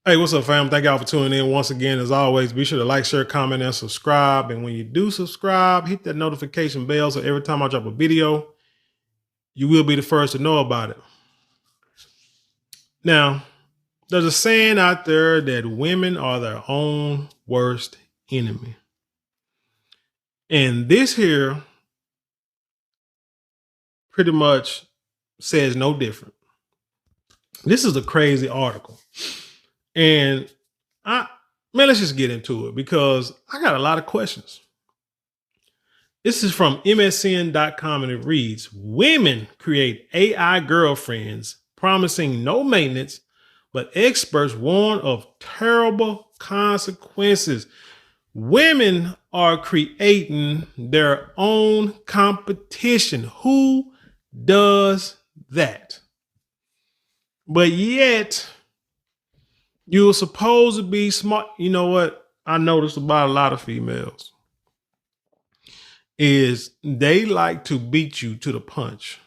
Hey, what's up, fam? Thank y'all for tuning in once again. As always, be sure to like, share, comment, and subscribe. And when you do subscribe, hit that notification bell so every time I drop a video, you will be the first to know about it. Now, there's a saying out there that women are their own worst enemy. And this here pretty much says no different. This is a crazy article. And let's just get into it because I got a lot of questions. This is from MSN.com and it reads, women create AI girlfriends promising no maintenance, but experts warn of terrible consequences. Women are creating their own competition. Who does that? But yet, you're supposed to be smart. You know what I noticed about a lot of females is they like to beat you to the punch.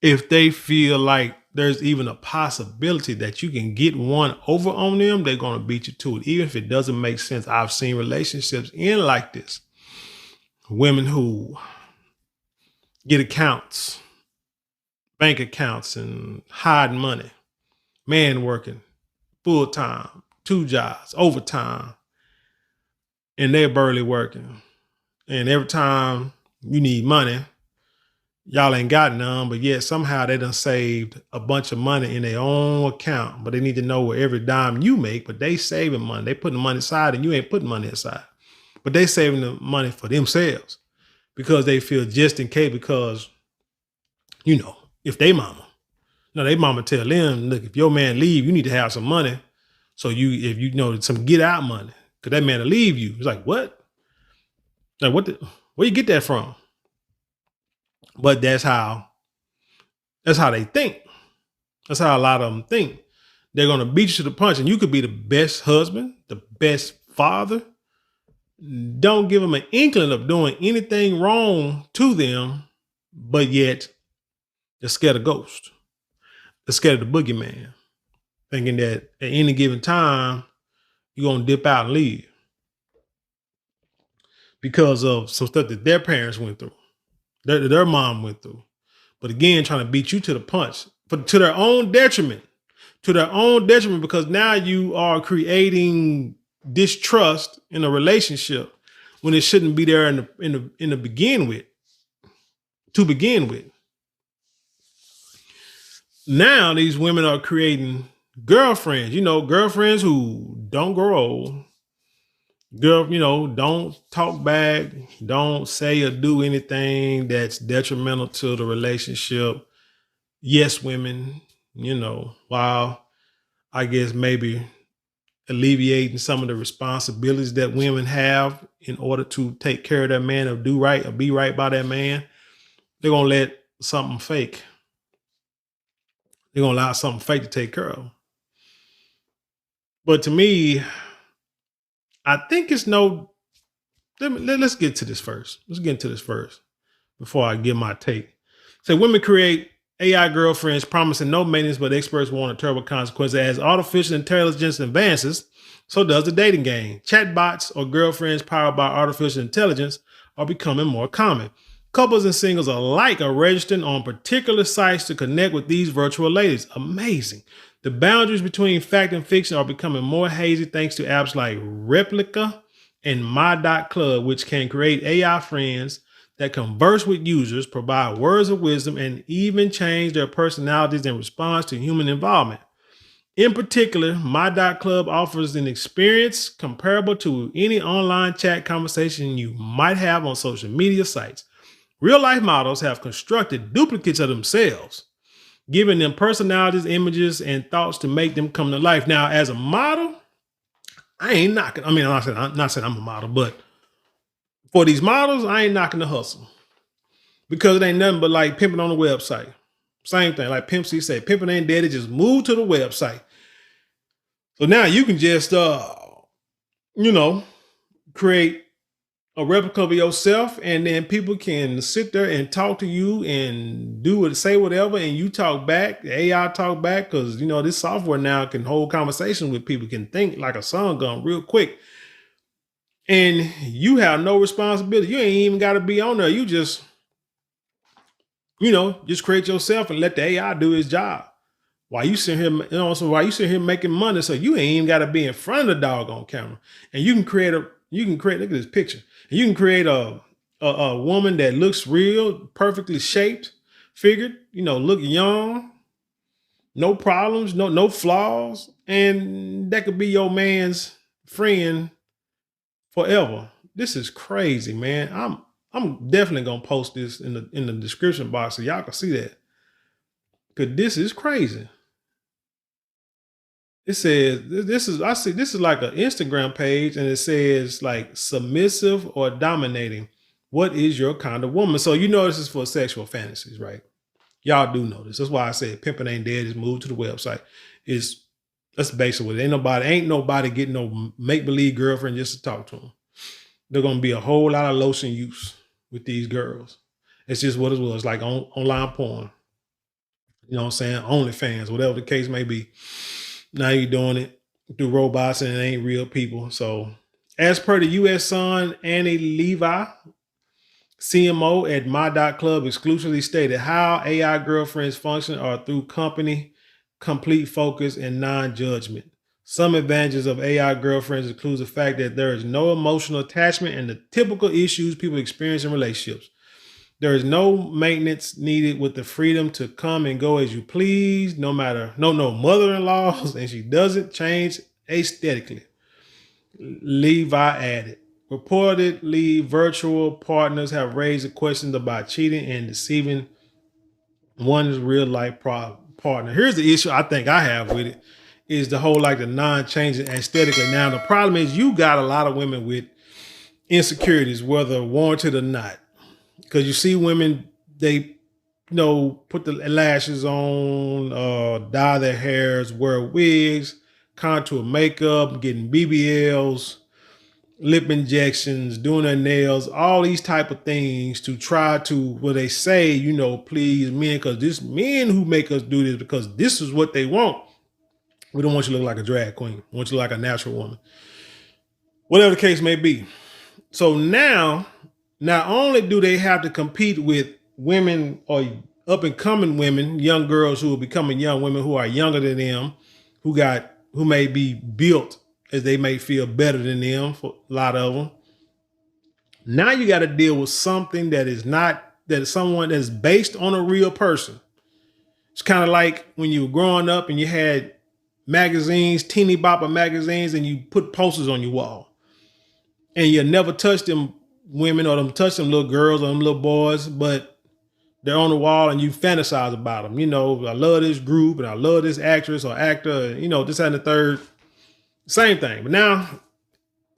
If they feel like there's even a possibility that you can get one over on them, they're going to beat you to it, even if it doesn't make sense. I've seen relationships end like this. Women who get accounts, bank accounts, and hide money. Man working full time, 2 jobs, overtime, and they're barely working. And every time you need money, y'all ain't got none, but yet somehow they done saved a bunch of money in their own account. But they need to know where every dime you make, but they saving money. They putting money aside and you ain't putting money aside. But they saving the money for themselves because they feel just in case, because, you know, if they mama tell them, look, if your man leave, you need to have some money. So if you know, some get out money, because that man will leave you. It's like, what? Like, where you get that from? But that's how they think. That's how a lot of them think. They're going to beat you to the punch, and you could be the best husband, the best father. Don't give them an inkling of doing anything wrong to them, but yet they're scared of ghosts. They're scared of the boogeyman, thinking that at any given time, you're going to dip out and leave because of some stuff that their parents went through, their mom went through. But again, trying to beat you to the punch, to their own detriment, because now you are creating distrust in a relationship when it shouldn't be there to begin with. Now these women are creating girlfriends, girlfriends who don't grow old. Don't talk back, don't say or do anything that's detrimental to the relationship. Yes, women, while I guess maybe alleviating some of the responsibilities that women have in order to take care of that man or do right or be right by that man, they're going to let something fake. They're going to allow something fake to take care of. But to me, I think it's let's get to this first. Let's get into this first before I give my take. So women create AI girlfriends promising no maintenance, but experts warn of terrible consequences. As artificial intelligence advances, so does the dating game. Chatbots or girlfriends powered by artificial intelligence are becoming more common. Couples and singles alike are registering on particular sites to connect with these virtual ladies. Amazing. The boundaries between fact and fiction are becoming more hazy thanks to apps like Replica and My.Club, which can create AI friends that converse with users, provide words of wisdom, and even change their personalities in response to human involvement. In particular, My.Club offers an experience comparable to any online chat conversation you might have on social media sites. Real-life models have constructed duplicates of themselves, giving them personalities, images, and thoughts to make them come to life. Now, as a model, I ain't knocking. I'm not saying I'm a model, but for these models, I ain't knocking the hustle because it ain't nothing but like pimping on the website. Same thing, like Pimp C said, pimping ain't dead. It just move to the website. So now you can just, create a replica of yourself, and then people can sit there and talk to you and say whatever, and you talk back. The AI talk back, because this software now can hold conversations with people, can think like a song gun real quick, and you have no responsibility. You ain't even got to be on there. You just just create yourself and let the AI do its job. While you sit here, so while you sit here making money, so you ain't even got to be in front of the dog on camera, and you can create. Look at this picture, and you can create a woman that looks real, perfectly shaped, figured, look young, no problems, no flaws, and that could be your man's friend forever. This is crazy, man. I'm definitely gonna post this in the description box so y'all can see that, because this is crazy. It says this is like an Instagram page, and it says like submissive or dominating. What is your kind of woman? So this is for sexual fantasies, right? Y'all do know this. That's why I said pimping ain't dead. Just move to the website. That's basically what it. Ain't nobody getting no make believe girlfriend just to talk to them. There's gonna be a whole lot of lotion use with these girls. It's just what it was, like online porn. You know what I'm saying? OnlyFans, whatever the case may be. Now you're doing it through robots and it ain't real people. So, as per the U.S. Sun, Annie Levi, CMO at My.Club, exclusively stated how AI girlfriends function are through company, complete focus, and non-judgment. Some advantages of AI girlfriends includes the fact that there is no emotional attachment and the typical issues people experience in relationships. There is no maintenance needed, with the freedom to come and go as you please, no mother-in-laws, and she doesn't change aesthetically. Levi added. Reportedly, virtual partners have raised the questions about cheating and deceiving one's real life partner. Here's the issue I think I have with it, is the whole like the non-changing aesthetically. Now, the problem is you got a lot of women with insecurities, whether warranted or not. Because you see women, they put the lashes on, dye their hairs, wear wigs, contour makeup, getting BBLs, lip injections, doing their nails, all these type of things to try to, they say, please men, because this men who make us do this because this is what they want. We don't want you to look like a drag queen. We want you to look like a natural woman. Whatever the case may be. So now, not only do they have to compete with women or up and coming women, young girls who are becoming young women who are younger than them, who may be built as they may feel better than them, for a lot of them. Now you got to deal with something that is someone that's based on a real person. It's kind of like when you were growing up and you had magazines, teeny bopper magazines, and you put posters on your wall. And you never touch them women or touch them little girls or them little boys, but they're on the wall and you fantasize about them. I love this group and I love this actress or actor, this and the third. Same thing. But now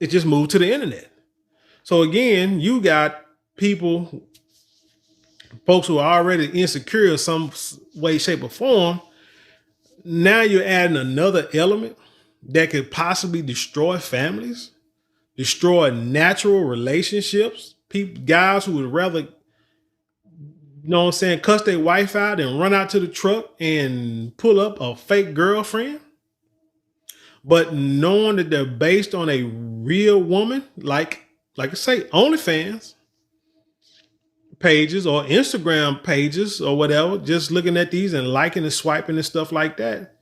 it just moved to the internet. So again, you got folks who are already insecure in some way, shape, or form. Now you're adding another element that could possibly destroy families, destroy natural relationships. Guys who would rather, cuss their wife out and run out to the truck and pull up a fake girlfriend. But knowing that they're based on a real woman, like I say, OnlyFans pages or Instagram pages or whatever, just looking at these and liking and swiping and stuff like that,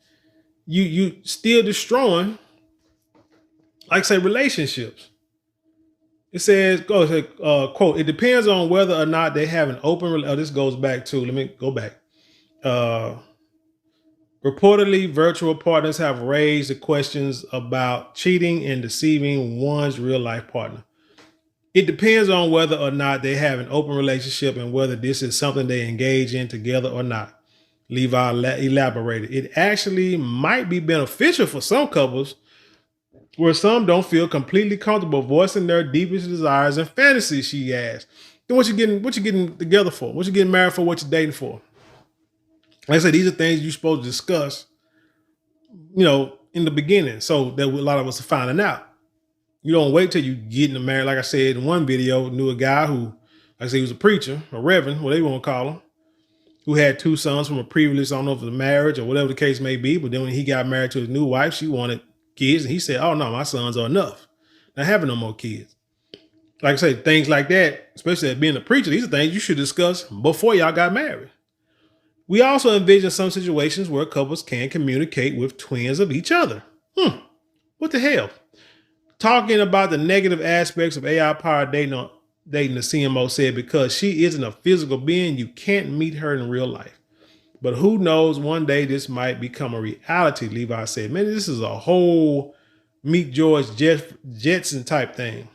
you still destroying, like I say, relationships. It says, quote, it depends on whether or not they have an open, this goes back to, let me go back. Reportedly, virtual partners have raised the questions about cheating and deceiving one's real life partner. It depends on whether or not they have an open relationship and whether this is something they engage in together or not. Levi elaborated. It actually might be beneficial for some couples where some don't feel completely comfortable voicing their deepest desires and fantasies, she asked. Then what you getting together for? What you getting married for? What you dating for? Like I said, these are things you're supposed to discuss, in the beginning, so that a lot of us are finding out. You don't wait till you get in the marriage. Like I said in one video, knew a guy who, like I said, he was a preacher, a reverend, what they want to call him, who had 2 sons from a previous, I don't know if it was a marriage or whatever the case may be. But then when he got married to his new wife, she wanted kids. And he said, oh no, my sons are enough. Not having no more kids. Like I said, things like that, especially as being a preacher, these are things you should discuss before y'all got married. We also envision some situations where couples can communicate with twins of each other. What the hell? Talking about the negative aspects of AI-powered dating, the CMO said, because she isn't a physical being, you can't meet her in real life. But who knows, one day this might become a reality, Levi said. Man, this is a whole Meet George Jetson type thing.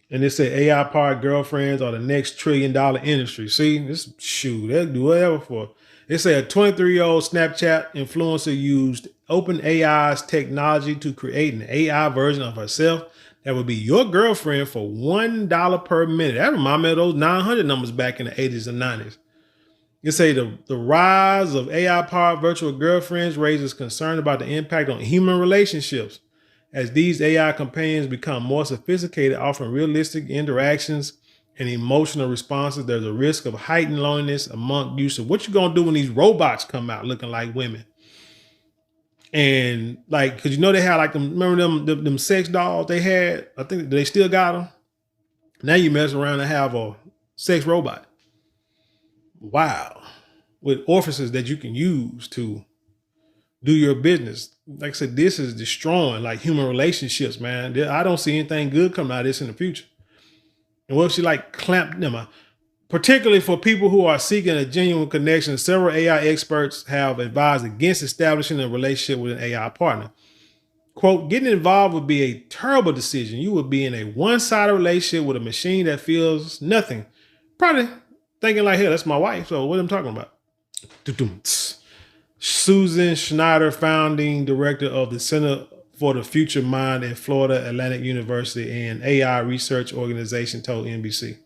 And they say AI-powered girlfriends are the next $1 trillion industry. See, this shoot, they'll do whatever for. They say a 23-year-old Snapchat influencer used OpenAI's technology to create an AI version of herself that would be your girlfriend for $1 per minute. That reminds me of those 900 numbers back in the 80s and 90s. You say the rise of AI-powered virtual girlfriends raises concern about the impact on human relationships. As these AI companions become more sophisticated, offering realistic interactions and emotional responses, there's a risk of heightened loneliness among users. What you gonna do when these robots come out looking like women? And like, cause you know they had like remember them sex dolls they had? I think they still got them. Now you mess around and have a sex robot. Wow. With orifices that you can use to do your business. Like I said, this is destroying like human relationships, man. I don't see anything good coming out of this in the future. And what if she like clamped them? Particularly for people who are seeking a genuine connection, several AI experts have advised against establishing a relationship with an AI partner. Quote, getting involved would be a terrible decision. You would be in a one-sided relationship with a machine that feels nothing. Probably thinking like, hey, that's my wife. So what am I talking about? Susan Schneider, founding director of the Center for the Future Mind at Florida Atlantic University and AI research organization, told NBC.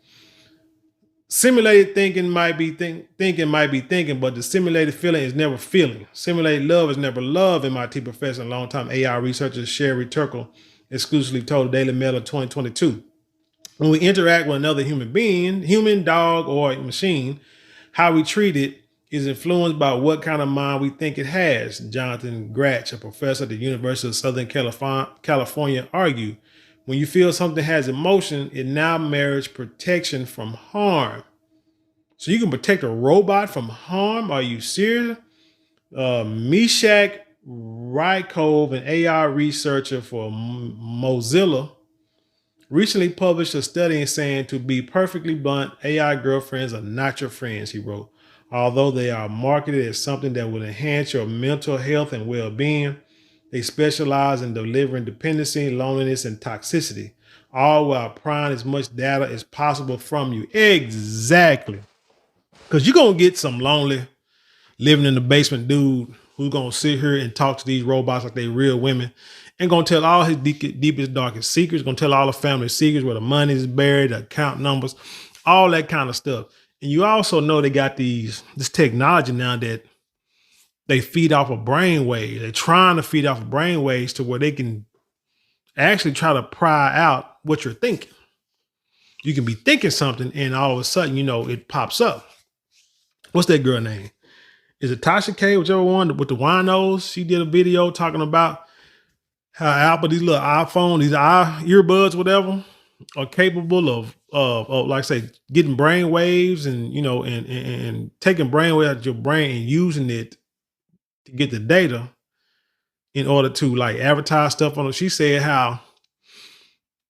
Simulated thinking might be thinking, but the simulated feeling is never feeling. Simulated love is never love, MIT professor and longtime AI researcher Sherry Turkle exclusively told Daily Mail in 2022. When we interact with another human being, human, dog, or machine, how we treat it is influenced by what kind of mind we think it has, Jonathan Gratch, a professor at the University of Southern California, argued. When you feel something has emotion, it now merits protection from harm. So you can protect a robot from harm? Are you serious? Meshach Rykov, an AI researcher for Mozilla, recently published a study saying, to be perfectly blunt, AI girlfriends are not your friends, he wrote. Although they are marketed as something that will enhance your mental health and well-being, they specialize in delivering dependency, loneliness, and toxicity, all while prying as much data as possible from you. Exactly. Because you're going to get some lonely, living in the basement dude who's going to sit here and talk to these robots like they real women and going to tell all his deepest, darkest secrets, going to tell all the family secrets, where the money is buried, the account numbers, all that kind of stuff. And you also know they got this technology now that they feed off of brainwaves. They're trying to feed off of brainwaves to where they can actually try to pry out what you're thinking. You can be thinking something and all of a sudden, it pops up. What's that girl name? Is it Tasha K, whichever one with the winos? She did a video talking about how Apple, these little iPhone, these earbuds, whatever, are capable of like I say, getting brain waves and, and taking brain waves out of your brain and using it to get the data in order to like advertise stuff on it. She said how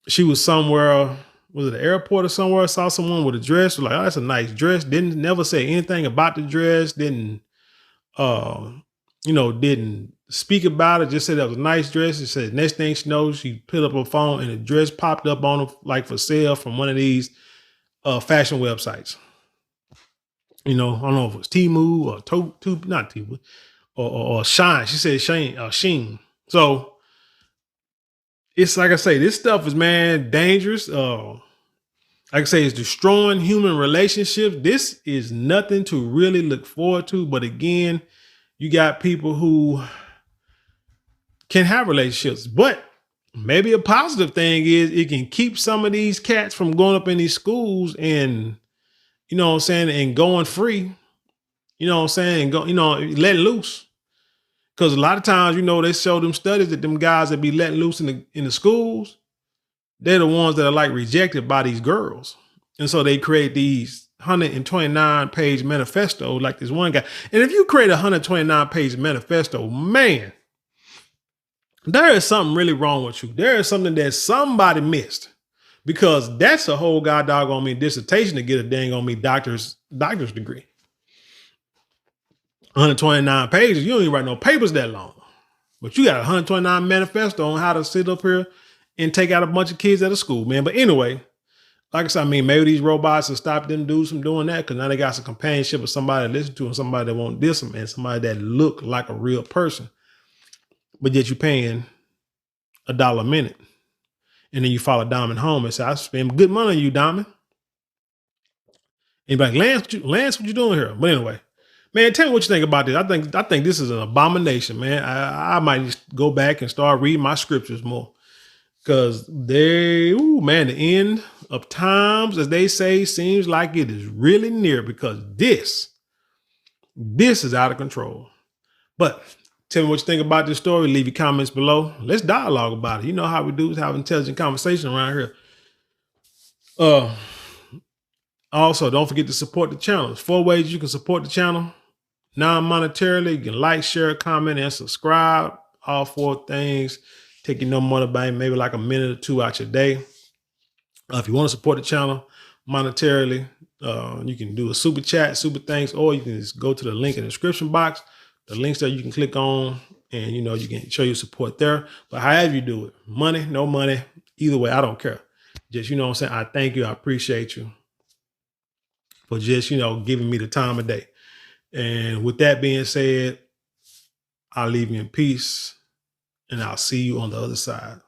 she was somewhere, was it an airport or somewhere, saw someone with a dress, was like, oh, that's a nice dress. Didn't never say anything about the dress, didn't speak about it, just said that was a nice dress. She said next thing she knows, she put up her phone and the dress popped up on her like for sale from one of these fashion websites. I don't know if it was Temu or not Temu or Shine. She said Sheen. So it's like I say, this stuff is, man, dangerous. Like I say, it's destroying human relationships. This is nothing to really look forward to. But again, you got people who can have relationships, but maybe a positive thing is it can keep some of these cats from going up in these schools and, you know what I'm saying, and going free, you know what I'm saying, and go, you know, letting loose. Because a lot of times, you know, they show them studies that them guys that be letting loose in the schools, they're the ones that are like rejected by these girls. And so they create these 129-page manifesto like this one guy. And if you create a 129-page manifesto, man, there is something really wrong with you. There is something that somebody missed, because that's a whole god doggone me dissertation to get a dang on me doctor's degree. 129 pages. You don't even write no papers that long, but you got a 129 manifesto on how to sit up here and take out a bunch of kids at a school, man. But anyway, like I said, I mean, maybe these robots will stop them dudes from doing that, because now they got some companionship with somebody to listen to and somebody that won't diss them and somebody that look like a real person. But yet you're paying $1 a minute. And then you follow Diamond home and say, I spend good money on you, Diamond. And you're like, Lance, what you doing here? But anyway, man, tell me what you think about this. I think this is an abomination, man. I might just go back and start reading my scriptures more, because man, the end of times, as they say, seems like it is really near, because this is out of control. But tell me what you think about this story. Leave your comments below. Let's dialogue about it. You know how we do is have intelligent conversation around here. Also, don't forget to support the channel. There's 4 ways you can support the channel non-monetarily. You can like, share, comment, and subscribe. All 4 things take you no more than maybe like a minute or 2 out your day. If you want to support the channel monetarily, you can do a super chat, super thanks, or you can just go to the link in the description box. The links there you can click on, and you know you can show your support there. But however you do it, money, no money, either way, I don't care. Just, you know what I'm saying, I thank you, I appreciate you for just, you know, giving me the time of day. And with that being said, I'll leave you in peace, and I'll see you on the other side.